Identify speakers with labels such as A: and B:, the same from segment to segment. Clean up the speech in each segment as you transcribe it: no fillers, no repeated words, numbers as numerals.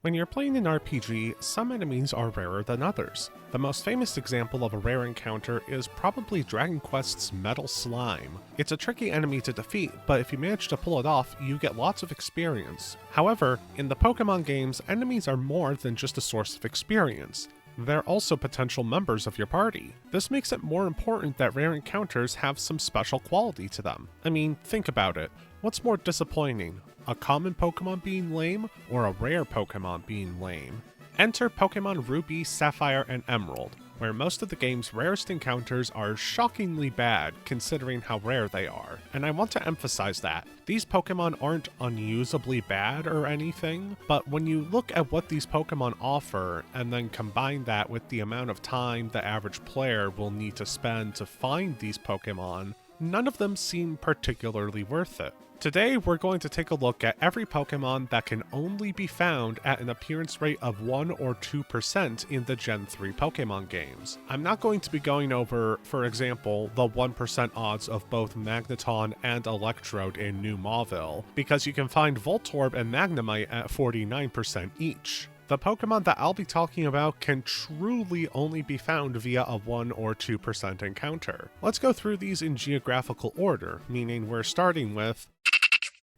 A: When you're playing an RPG, some enemies are rarer than others. The most famous example of a rare encounter is probably Dragon Quest's Metal Slime. It's a tricky enemy to defeat, but if you manage to pull it off, you get lots of experience. However, in the Pokemon games, enemies are more than just a source of experience. They're also potential members of your party. This makes it more important that rare encounters have some special quality to them. I mean, think about it. What's more disappointing? A common Pokemon being lame, or a rare Pokemon being lame? Enter Pokemon Ruby, Sapphire, and Emerald, where most of the game's rarest encounters are shockingly bad considering how rare they are. And I want to emphasize that. These Pokemon aren't unusably bad or anything, but when you look at what these Pokemon offer, and then combine that with the amount of time the average player will need to spend to find these Pokemon, none of them seem particularly worth it. Today, we're going to take a look at every Pokemon that can only be found at an appearance rate of 1 or 2% in the Gen 3 Pokemon games. I'm not going to be going over, for example, the 1% odds of both Magneton and Electrode in New Mauville, because you can find Voltorb and Magnemite at 49% each. The Pokemon that I'll be talking about can truly only be found via a 1 or 2% encounter. Let's go through these in geographical order, meaning we're starting with...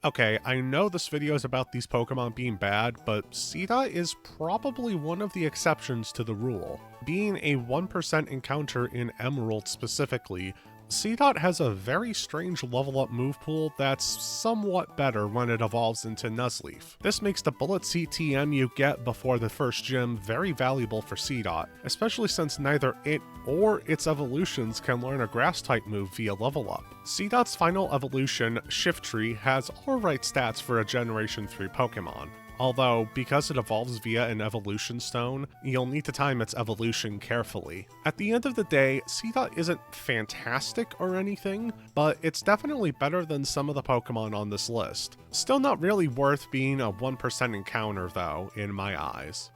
A: Okay, I know this video is about these Pokemon being bad, but Seedot is probably one of the exceptions to the rule. Being a 1% encounter in Emerald specifically, Seedot has a very strange level up move pool that's somewhat better when it evolves into Nuzleaf. This makes the bullet CTM you get before the first gym very valuable for Seedot, especially since neither it or its evolutions can learn a grass type move via level up. Seedot's final evolution, Shiftry, has alright stats for a Generation 3 Pokemon. Although, because it evolves via an evolution stone, you'll need to time its evolution carefully. At the end of the day, Seedot isn't fantastic or anything, but it's definitely better than some of the Pokemon on this list. Still not really worth being a 1% encounter though, in my eyes.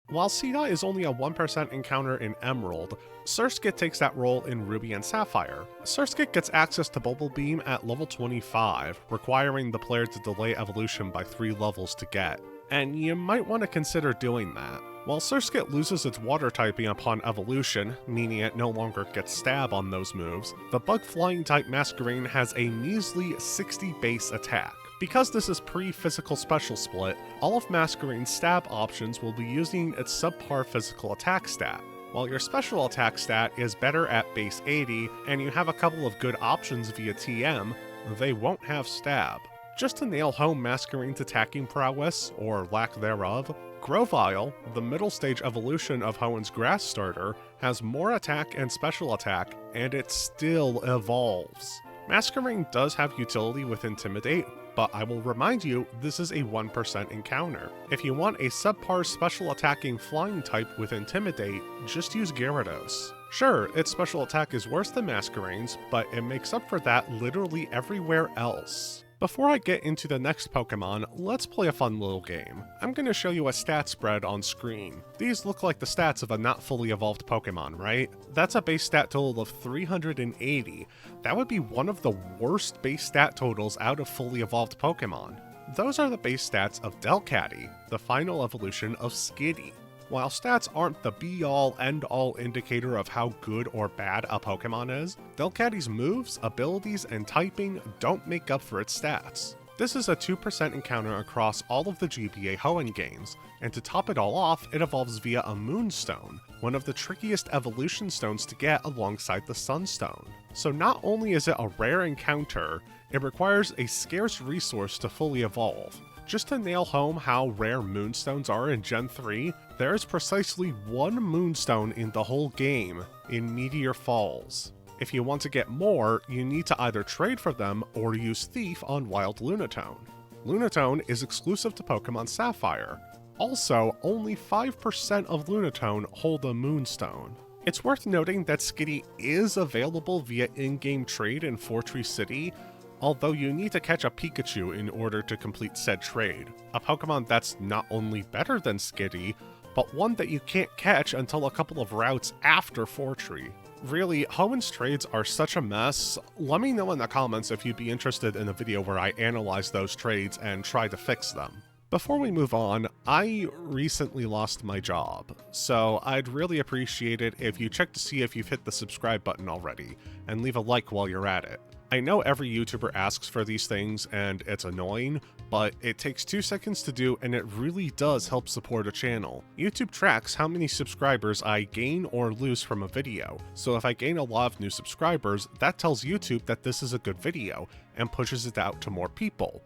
A: While Seedot is only a 1% encounter in Emerald, Surskit takes that role in Ruby and Sapphire. Surskit gets access to Bubble Beam at level 25, requiring the player to delay evolution by 3 levels to get, and you might want to consider doing that. While Surskit loses its water typing upon evolution, meaning it no longer gets stab on those moves, the bug flying type Masquerain has a measly 60 base attack. Because this is pre-physical special split, all of Masquerain's stab options will be using its subpar physical attack stat. While your special attack stat is better at base 80, and you have a couple of good options via TM, they won't have stab. Just to nail home Masquerain's attacking prowess, or lack thereof, Grovyle, the middle stage evolution of Hoenn's grass starter, has more attack and special attack, and it still evolves. Masquerain does have utility with Intimidate, but I will remind you, this is a 1% encounter. If you want a subpar special attacking flying type with Intimidate, just use Gyarados. Sure, its special attack is worse than Masquerain's, but it makes up for that literally everywhere else. Before I get into the next Pokemon, let's play a fun little game. I'm going to show you a stat spread on screen. These look like the stats of a not fully evolved Pokemon, right? That's a base stat total of 380. That would be one of the worst base stat totals out of fully evolved Pokemon. Those are the base stats of Delcatty, the final evolution of Skitty. While stats aren't the be-all, end-all indicator of how good or bad a Pokemon is, Delcatty's moves, abilities, and typing don't make up for its stats. This is a 2% encounter across all of the GBA Hoenn games, and to top it all off, it evolves via a Moonstone, one of the trickiest evolution stones to get alongside the Sunstone. So not only is it a rare encounter, it requires a scarce resource to fully evolve. Just to nail home how rare Moonstones are in Gen 3, there is precisely 1 Moonstone in the whole game, in Meteor Falls. If you want to get more, you need to either trade for them or use Thief on Wild Lunatone. Lunatone is exclusive to Pokemon Sapphire. Also, only 5% of Lunatone hold a Moonstone. It's worth noting that Skitty is available via in-game trade in Fortree City, although you need to catch a Pikachu in order to complete said trade. A Pokemon that's not only better than Skitty, but one that you can't catch until a couple of routes after Fortree. Really, Hoenn's trades are such a mess. Let me know in the comments if you'd be interested in a video where I analyze those trades and try to fix them. Before we move on, I recently lost my job, so I'd really appreciate it if you check to see if you've hit the subscribe button already, and leave a like while you're at it. I know every YouTuber asks for these things, and it's annoying, but it takes 2 seconds to do, and it really does help support a channel. YouTube tracks how many subscribers I gain or lose from a video, so if I gain a lot of new subscribers, that tells YouTube that this is a good video, and pushes it out to more people,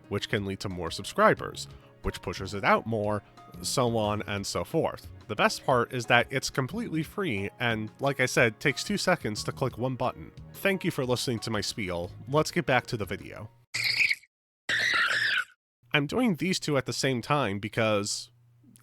A: which can lead to more subscribers, which pushes it out more, so on and so forth. The best part is that it's completely free, and like I said, takes 2 seconds to click one button. Thank you for listening to my spiel. Let's get back to the video. I'm doing these two at the same time because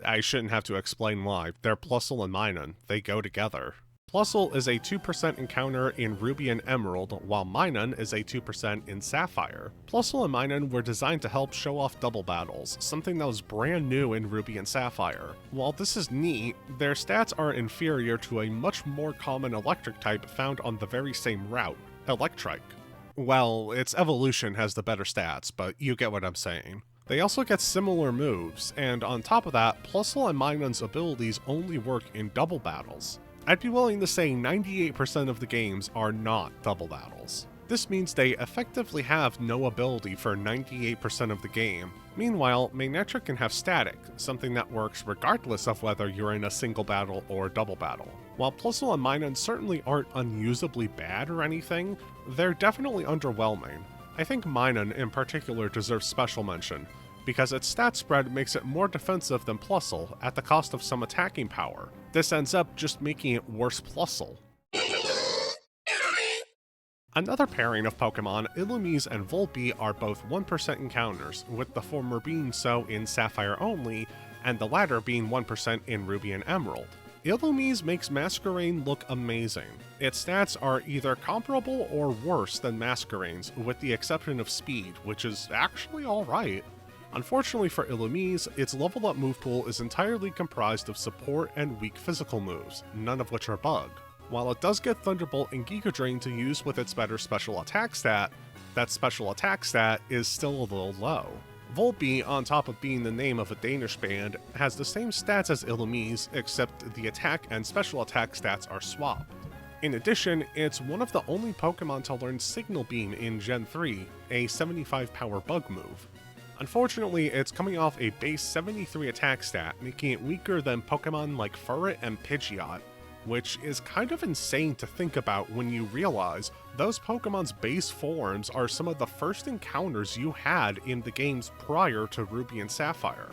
A: I shouldn't have to explain why. They're Plusle and Minun. They go together. Plusle is a 2% encounter in Ruby and Emerald, while Minun is a 2% in Sapphire. Plusle and Minun were designed to help show off double battles, something that was brand new in Ruby and Sapphire. While this is neat, their stats are inferior to a much more common electric type found on the very same route, Electrike. Well, its evolution has the better stats, but you get what I'm saying. They also get similar moves, and on top of that, Plusle and Minun's abilities only work in double battles. I'd be willing to say 98% of the games are not double battles. This means they effectively have no ability for 98% of the game. Meanwhile, Manectric can have static, something that works regardless of whether you're in a single battle or double battle. While Plusle and Minun certainly aren't unusably bad or anything, they're definitely underwhelming. I think Minun in particular deserves special mention, because its stat spread makes it more defensive than Plusle at the cost of some attacking power. This ends up just making it worse Plusle. Another pairing of Pokemon, Illumise and Volbeat, are both 1% encounters, with the former being so in Sapphire only, and the latter being 1% in Ruby and Emerald. Illumise makes Masquerain look amazing. Its stats are either comparable or worse than Masquerain's, with the exception of speed, which is actually alright. Unfortunately for Illumise, its leveled up move pool is entirely comprised of support and weak physical moves, none of which are bug. While it does get Thunderbolt and Giga Drain to use with its better special attack stat, that special attack stat is still a little low. Volbeat, on top of being the name of a Danish band, has the same stats as Illumise, except the attack and special attack stats are swapped. In addition, it's one of the only Pokemon to learn Signal Beam in Gen 3, a 75 power bug move. Unfortunately, it's coming off a base 73 attack stat, making it weaker than Pokemon like Furret and Pidgeot, which is kind of insane to think about when you realize those Pokemon's base forms are some of the first encounters you had in the games prior to Ruby and Sapphire.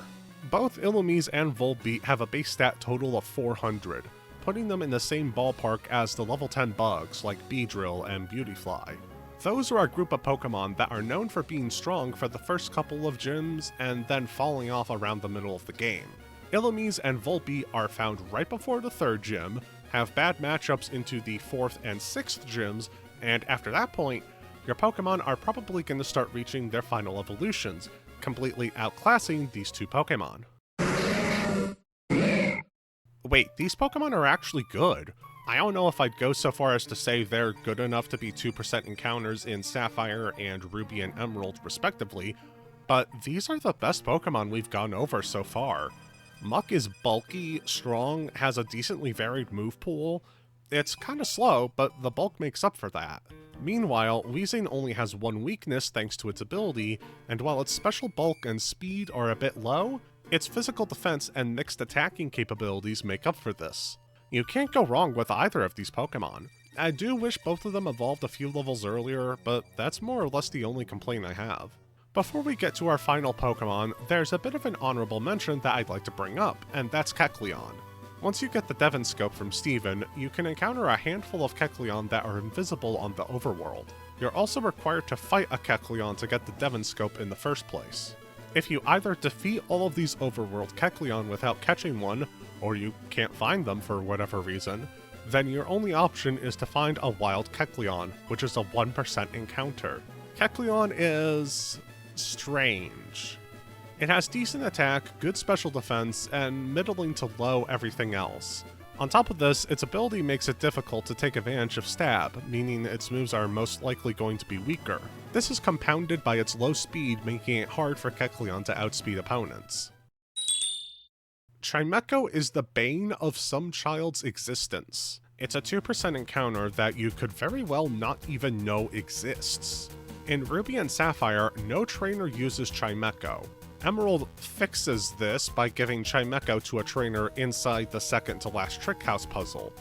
A: Both Illumise and Volbeat have a base stat total of 400, putting them in the same ballpark as the level 10 bugs like Beedrill and Beautyfly. Those are a group of Pokemon that are known for being strong for the first couple of gyms and then falling off around the middle of the game. Illumise and Volbeat are found right before the 3rd gym, have bad matchups into the 4th and 6th gyms, and after that point, your Pokemon are probably going to start reaching their final evolutions, completely outclassing these two Pokemon. Wait, these Pokemon are actually good. I don't know if I'd go so far as to say they're good enough to be 2% encounters in Sapphire and Ruby and Emerald respectively, but these are the best Pokemon we've gone over so far. Muck is bulky, strong, has a decently varied move pool. It's kinda slow, but the bulk makes up for that. Meanwhile, Weezing only has one weakness thanks to its ability, and while its special bulk and speed are a bit low, its physical defense and mixed attacking capabilities make up for this. You can't go wrong with either of these Pokemon. I do wish both of them evolved a few levels earlier, but that's more or less the only complaint I have. Before we get to our final Pokemon, there's a bit of an honorable mention that I'd like to bring up, and that's Kecleon. Once you get the Devon Scope from Steven, you can encounter a handful of Kecleon that are invisible on the overworld. You're also required to fight a Kecleon to get the Devon Scope in the first place. If you either defeat all of these overworld Kecleon without catching one, or you can't find them for whatever reason, then your only option is to find a wild Kecleon, which is a 1% encounter. Kecleon is strange. It has decent attack, good special defense, and middling to low everything else. On top of this, its ability makes it difficult to take advantage of Stab, meaning its moves are most likely going to be weaker. This is compounded by its low speed, making it hard for Kecleon to outspeed opponents. Chimecho is the bane of some child's existence. It's a 2% encounter that you could very well not even know exists. In Ruby and Sapphire, no trainer uses Chimecho. Emerald fixes this by giving Chimecho to a trainer inside the second to last Trick House puzzle,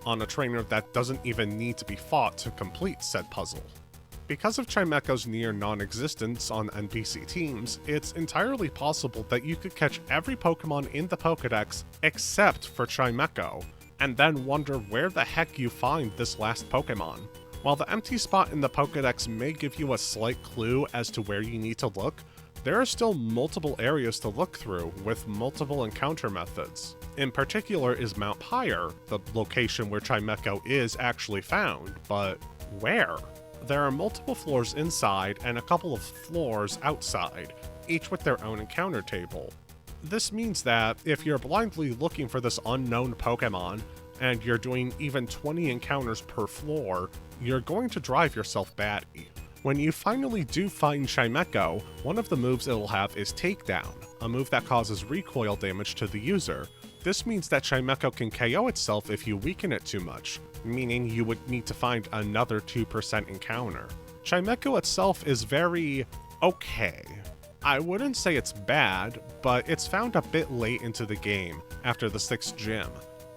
A: on a trainer that doesn't even need to be fought to complete said puzzle. Because of Chimecho's near non-existence on NPC teams, it's entirely possible that you could catch every Pokemon in the Pokédex except for Chimecho, and then wonder where the heck you find this last Pokemon. While the empty spot in the Pokédex may give you a slight clue as to where you need to look, there are still multiple areas to look through, with multiple encounter methods. In particular is Mount Pyre, the location where Chimecho is actually found, but where? There are multiple floors inside and a couple of floors outside, each with their own encounter table. This means that if you're blindly looking for this unknown Pokemon, and you're doing even 20 encounters per floor, you're going to drive yourself batty. When you finally do find Chimecho, one of the moves it'll have is Takedown, a move that causes recoil damage to the user. This means that Chimecho can KO itself if you weaken it too much, meaning you would need to find another 2% encounter. Chimecho itself is very okay. I wouldn't say it's bad, but it's found a bit late into the game, after the 6th gym,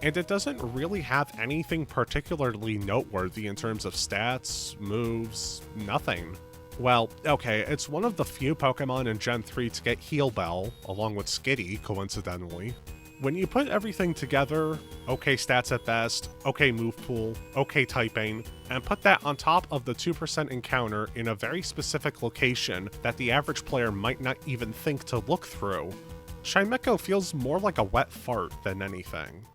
A: and it doesn't really have anything particularly noteworthy in terms of stats, moves, nothing. Well, okay, it's one of the few Pokemon in Gen 3 to get Heal Bell, along with Skitty, coincidentally. When you put everything together, okay stats at best, okay move pool, okay typing, and put that on top of the 2% encounter in a very specific location that the average player might not even think to look through, Chimecho feels more like a wet fart than anything.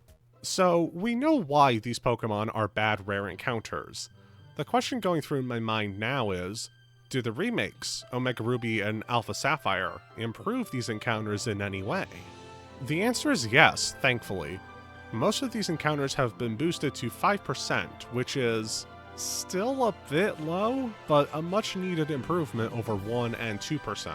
A: So, we know why these Pokemon are bad rare encounters. The question going through my mind now is, do the remakes, Omega Ruby and Alpha Sapphire, improve these encounters in any way? The answer is yes, thankfully. Most of these encounters have been boosted to 5%, which is still a bit low, but a much needed improvement over 1 and 2%.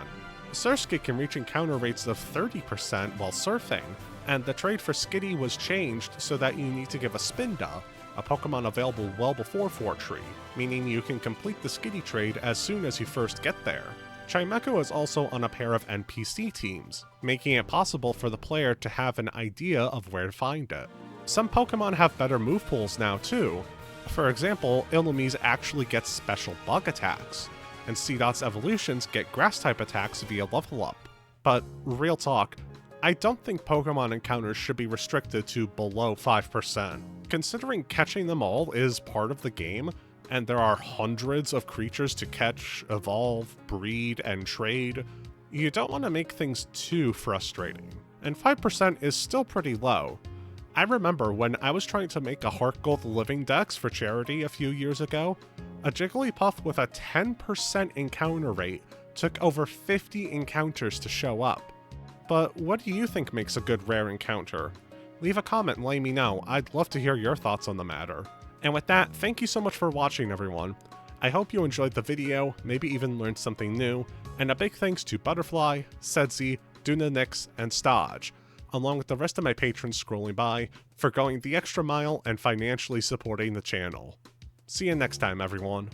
A: Surskit can reach encounter rates of 30% while surfing, and the trade for Skitty was changed so that you need to give a Spinda, a Pokemon available well before Fortree, meaning you can complete the Skitty trade as soon as you first get there. Chimecho is also on a pair of NPC teams, making it possible for the player to have an idea of where to find it. Some Pokemon have better move pools now too. For example, Illumise actually gets special bug attacks, and Seedot's evolutions get grass-type attacks via level up. But, real talk, I don't think Pokemon encounters should be restricted to below 5%. Considering catching them all is part of the game, and there are hundreds of creatures to catch, evolve, breed, and trade, you don't want to make things too frustrating. And 5% is still pretty low. I remember when I was trying to make a Heart Gold Living Dex for charity a few years ago, a Jigglypuff with a 10% encounter rate took over 50 encounters to show up. But what do you think makes a good rare encounter? Leave a comment and let me know. I'd love to hear your thoughts on the matter. And with that, thank you so much for watching, everyone. I hope you enjoyed the video, maybe even learned something new, and a big thanks to Butterfly, Sedzi, Dunanix, and Stodge, along with the rest of my patrons scrolling by, for going the extra mile and financially supporting the channel. See you next time, everyone.